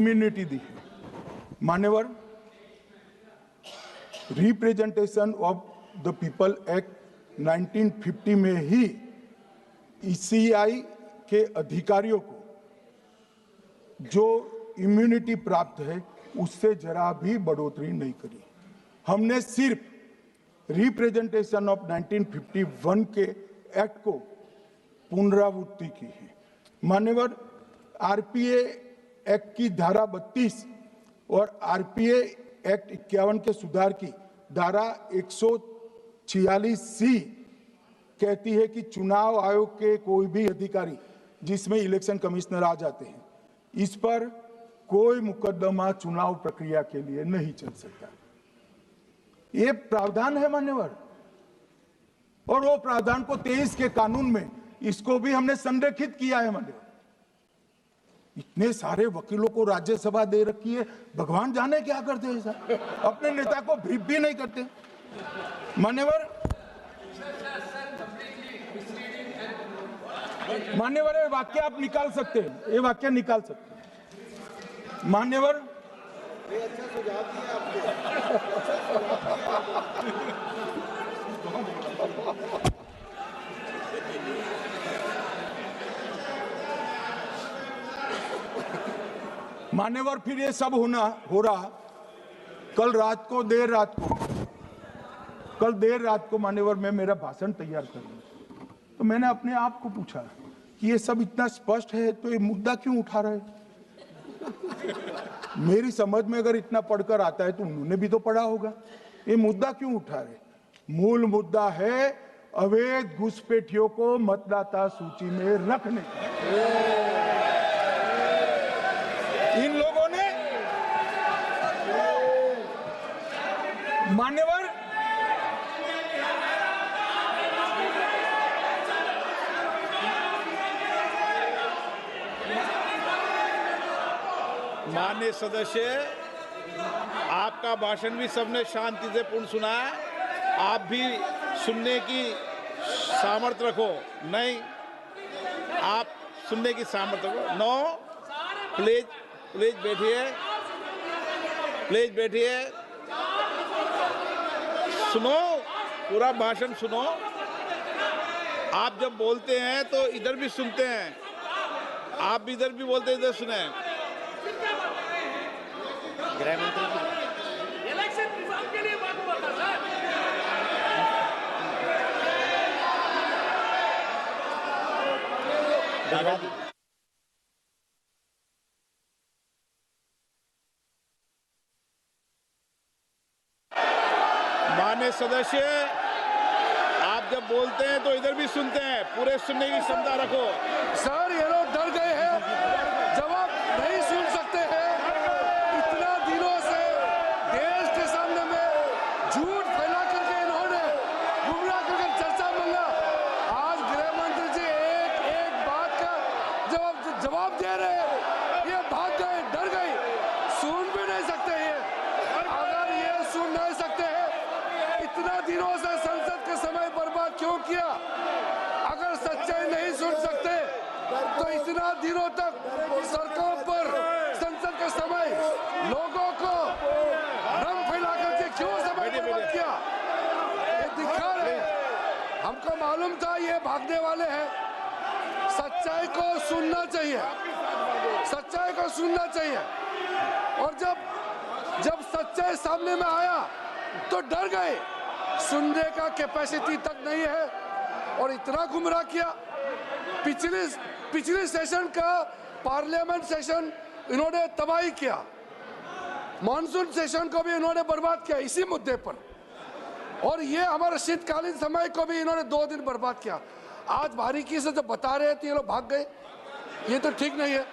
Immunity दी है। मान्यवर, representation of the people act 1950 में ही ईसीआई के अधिकारियों को जो इम्यूनिटी प्राप्त है उससे जरा भी बढ़ोतरी नहीं करी। हमने सिर्फ रिप्रेजेंटेशन ऑफ 1951 के एक्ट को पुनरावृत्ति की है। मान्यवर, आरपीए एक्ट की धारा 32 और आरपीए एक्ट 51 के सुधार की धारा 146C कहती है कि चुनाव आयोग के कोई भी अधिकारी जिसमें इलेक्शन कमिश्नर आ जाते हैं, इस पर कोई मुकदमा चुनाव प्रक्रिया के लिए नहीं चल सकता। ये प्रावधान है मान्यवर, और वो प्रावधान को 23 के कानून में इसको भी हमने संरेखित किया है मान्यवर। इतने सारे वकीलों को राज्यसभा दे रखी है, भगवान जाने क्या करते हैं सर, अपने नेता को ब्रीफ भी नहीं करते मान्यवर। मान्यवर, ये वाक्य आप निकाल सकते हैं, ये वाक्य निकाल सकते हैं मान्यवर। अच्छा सुझाव दिया आपको। मान्यवर, फिर ये सब हो रहा कल देर रात को मान्यवर मैं मेरा भाषण तैयार कर रहा, तो मैंने अपने आप को पूछा कि ये सब इतना स्पष्ट है तो ये मुद्दा क्यों उठा रहे। मेरी समझ में अगर इतना पढ़कर आता है तो उन्होंने भी तो पढ़ा होगा। ये मुद्दा क्यों उठा रहे? मूल मुद्दा है अवैध घुसपैठियों को मतदाता सूची में रखने। इन लोगों ने मान्यवर माननीय सदस्य, आपका भाषण भी सबने शांति से पूर्ण सुना है। आप भी सुनने की सामर्थ्य रखो। नहीं, आप सुनने की सामर्थ्य रखो। नो, प्लीज बैठिए, प्लीज बैठिए, सुनो, पूरा भाषण सुनो। आप जब बोलते हैं तो इधर भी सुनते हैं, आप भी इधर भी बोलते हैं, इधर सुने। गृह मंत्री इलेक्शन रिजल्ट के लिए बात बोलता सर। माननीय सदस्य, आप जब बोलते हैं तो इधर भी सुनते हैं, पूरे सुनने की क्षमता रखो। सर, ये लोग डर गए हैं, जवाब नहीं सुन सकते हैं। इतना दिनों से देश के सामने में झूठ फैला करके इन्होंने गुमराह करके चर्चा मंगा। आज गृह मंत्री जी एक बात का जवाब दे रहे हैं, ये भाग गए, डर गए, सुन भी नहीं सकते ये। अगर ये सुन नहीं सकते हैं, इतना दिनों से संसद के समय बर्बाद क्यों किया? अगर सच्चाई नहीं सुन सकते तो इतना दिनों तक सरकार पर संसद के समय लोगों को भ्रम फैला करके क्यों समय बर्बाद किया? ये दिखा रहे। हमको मालूम था ये भागने वाले हैं। सच्चाई को सुनना चाहिए, सच्चाई को सुनना चाहिए। और जब सच्चाई सामने में आया तो डर गए, सुनने का कैपेसिटी तक नहीं है और इतना गुमराह किया। पिछले सेशन का पार्लियामेंट सेशन इन्होंने तबाही किया, मॉनसून सेशन को भी इन्होंने बर्बाद किया इसी मुद्दे पर, और ये हमारे शीतकालीन समय को भी इन्होंने 2 दिन बर्बाद किया। आज बारीकी से जब बता रहे थे ये लोग भाग गए, ये तो ठीक नहीं है।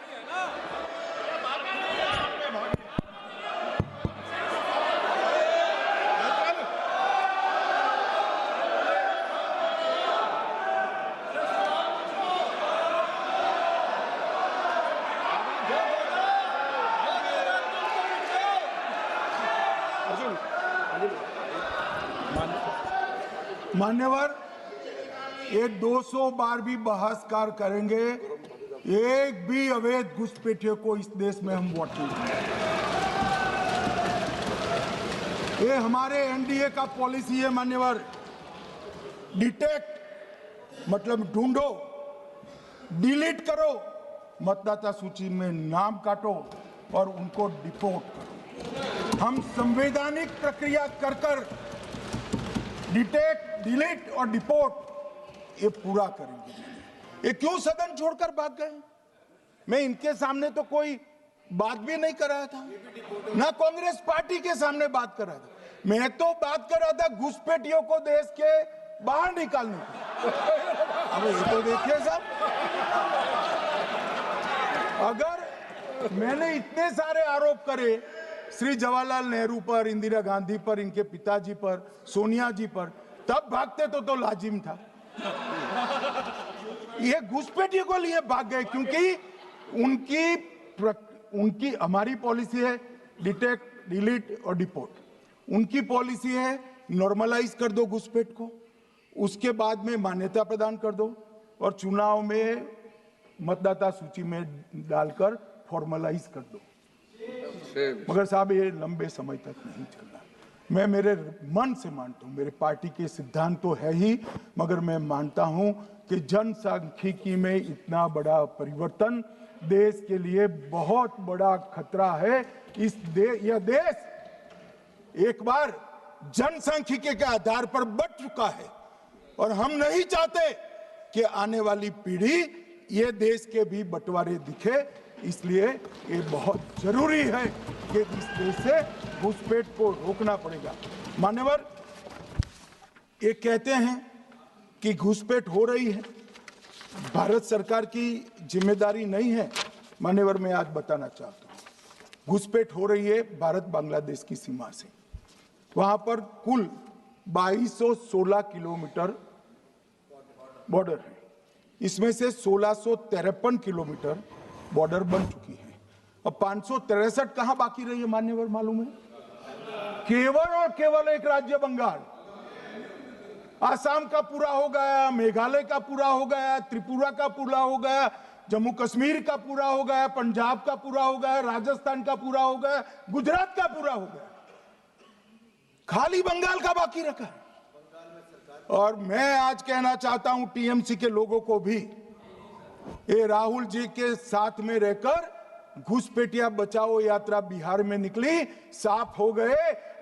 मान्यवर, ये 200 बार भी बहसकार करेंगे, एक भी अवैध घुसपैठियों को इस देश में हम वोट नहीं देंगे। ये हमारे एनडीए का पॉलिसी है मान्यवर। डिटेक्ट मतलब ढूंढो, डिलीट करो, मतदाता सूची में नाम काटो और उनको डिपोर्ट करो। हम संवैधानिक प्रक्रिया कर कर डिटेक्ट, डिलीट और डिपोर्ट ये पूरा करेंगे। ये क्यों सदन छोड़कर भाग गए? मैं इनके सामने तो कोई बात भी नहीं कर रहा था, ना कांग्रेस पार्टी के सामने बात कर रहा था। मैं तो बात कर रहा था घुसपैठियों को देश के बाहर निकालने की। अब ये तो देखिए साहब, अगर मैंने इतने सारे आरोप करे श्री जवाहरलाल नेहरू पर, इंदिरा गांधी पर, इनके पिताजी पर, सोनिया जी पर, तब भागते तो लाजिम था। ये घुसपैठियों को लिए भाग गए क्योंकि उनकी हमारी पॉलिसी है डिटेक्ट, डिलीट और डिपोर्ट। उनकी पॉलिसी है नॉर्मलाइज कर दो घुसपैठ को, उसके बाद में मान्यता प्रदान कर दो और चुनाव में मतदाता सूची में डालकर फॉर्मलाइज कर दो। मगर साहब ये लंबे समय तक नहीं चलना। मैं मेरे मन से मानता हूँ, मेरे पार्टी के सिद्धांत तो है ही, मगर मैं मानता हूँ कि जनसांख्यिकी में इतना बड़ा परिवर्तन देश के लिए बहुत बड़ा खतरा है। यह देश एक बार जनसांख्यिकी के आधार पर बढ़ चुका है और हम नहीं चाहते कि आने वाली पीढ़ी ये देश के भी बंटवारे दिखे। इसलिए ये बहुत जरूरी है कि इस देश से घुसपैठ को रोकना पड़ेगा। मान्यवर, ये कहते हैं कि घुसपैठ हो रही है, भारत सरकार की जिम्मेदारी नहीं है। मान्यवर, मैं आज बताना चाहता हूं, घुसपैठ हो रही है भारत बांग्लादेश की सीमा से। वहां पर कुल 2216 किलोमीटर बॉर्डर है, इसमें से 1653 किलोमीटर बॉर्डर बन चुकी है। अब 563 कहां बाकी रही है मान्यवर मालूम है? केवल और केवल एक राज्य बंगाल। आसाम का पूरा हो गया, मेघालय का पूरा हो गया, त्रिपुरा का पूरा हो गया, जम्मू कश्मीर का पूरा हो गया, पंजाब का पूरा हो गया, राजस्थान का पूरा हो गया, गुजरात का पूरा हो गया, खाली बंगाल का बाकी रखा है। और मैं आज कहना चाहता हूं टीएमसी के लोगों को भी, ये राहुल जी के साथ में रहकर घुसपैठिया बचाओ यात्रा बिहार में निकली, साफ हो गए।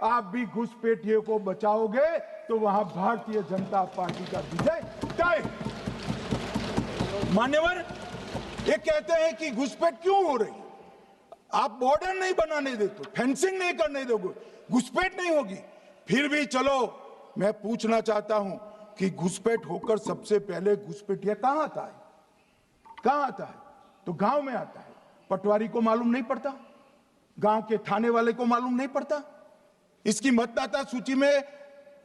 आप भी घुसपैठियों को बचाओगे तो वहां भारतीय जनता पार्टी का विजय तय। मान्यवर, ये कहते हैं कि घुसपैठ क्यों हो रही? आप बॉर्डर नहीं बनाने देते, फेंसिंग नहीं करने दोगे, घुसपैठ नहीं होगी। फिर भी चलो, मैं पूछना चाहता हूं कि घुसपैठ होकर सबसे पहले घुसपैठिया कहां आता है? कहां आता है? तो गांव में आता है। पटवारी को मालूम नहीं पड़ता, गांव के थाने वाले को मालूम नहीं पड़ता। इसकी मतदाता सूची में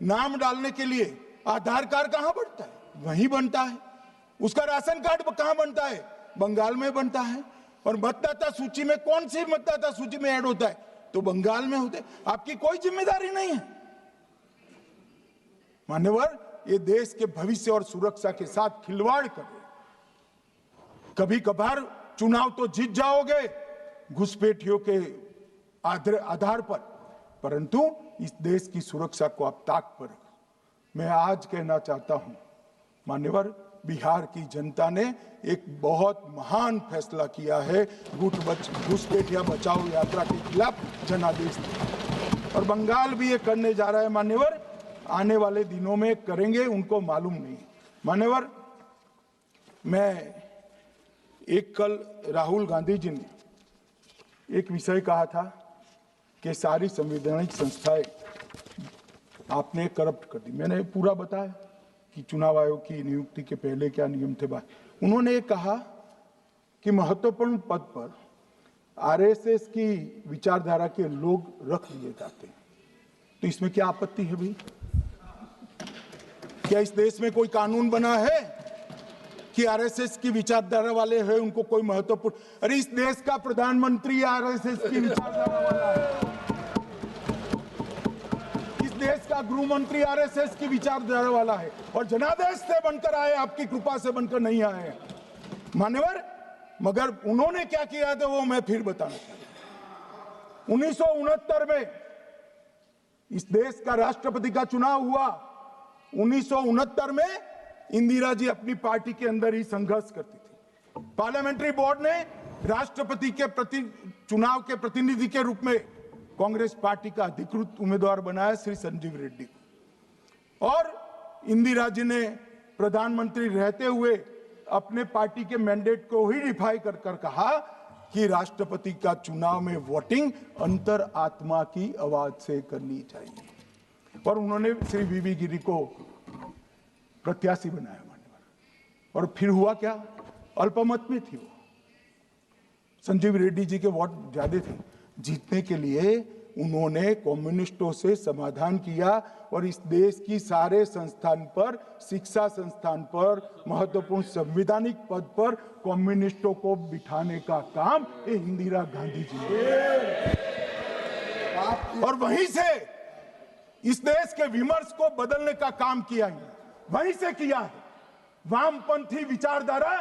नाम डालने के लिए आधार कार्ड कहां बनता है? वहीं बनता है। उसका राशन कार्ड कहां बनता है? बंगाल में बनता है। और मतदाता सूची में कौन सी मतदाता सूची में ऐड होता है? तो बंगाल में होते। आपकी कोई जिम्मेदारी नहीं है। मान्यवर, ये देश के भविष्य और सुरक्षा के साथ खिलवाड़ कर रहे। कभी कभार चुनाव तो जीत जाओगे घुसपैठियों के आधार पर, परंतु इस देश की सुरक्षा को आप ताक पर रखो। मैं आज कहना चाहता हूं मान्यवर, बिहार की जनता ने एक बहुत महान फैसला किया है घुसपैठिया बचाओ यात्रा के खिलाफ जनादेश दिया। और बंगाल भी ये करने जा रहा है मान्यवर, आने वाले दिनों में करेंगे, उनको मालूम नहीं। मान्यवर, मैं एक कल राहुल गांधी जी ने एक विषय कहा था कि सारी संवैधानिक संस्थाएं आपने करप्ट कर दी। मैंने पूरा बताया कि चुनाव आयोग की नियुक्ति के पहले क्या नियम थे। उन्होंने ये कहा कि महत्वपूर्ण पद पर आरएसएस की विचारधारा के लोग रख लिए जाते हैं। तो इसमें क्या आपत्ति है भाई? क्या इस देश में कोई कानून बना है कि आरएसएस की विचारधारा वाले हैं उनको कोई महत्वपूर्ण? अरे इस देश का प्रधानमंत्री आरएसएस की विचारधारा वाला है, इस देश का गृह मंत्री आरएसएस की विचारधारा वाला है और जनादेश से बनकर आए, आपकी कृपा से बनकर नहीं आए। मान्यवर, मगर उन्होंने क्या किया था वो मैं फिर बताना चाहता हूं। 1969 में इस देश का राष्ट्रपति का चुनाव हुआ। 1969 में इंदिरा जी अपनी पार्टी के अंदर ही संघर्ष करती थी। पार्लियामेंट्री बोर्ड ने राष्ट्रपति के चुनाव के प्रतिनिधि के रूप में कांग्रेस पार्टी का अधिकृत उम्मीदवार बनाया श्री संजीव रेड्डी को, और इंदिरा जी ने प्रधानमंत्री रहते हुए अपने पार्टी के मैंडेट को ही डिफाई कर कहा कि राष्ट्रपति का चुनाव में वोटिंग अंतर आत्मा की आवाज से करनी चाहिए, और उन्होंने श्री वीवी गिरी को प्रत्याशी बनाया मान्यवर। और फिर हुआ क्या? अल्पमत में थी वो। संजीव रेड्डी जी के वोट ज्यादा थे। जीतने के लिए उन्होंने कम्युनिस्टों से समाधान किया और इस देश की सारे संस्थान पर, शिक्षा संस्थान पर, महत्वपूर्ण संवैधानिक पद पर कम्युनिस्टों को बिठाने का काम ये इंदिरा गांधी जी ने, और वहीं से इस देश के विमर्श को बदलने का काम किया है, वहीं से किया है। वामपंथी विचारधारा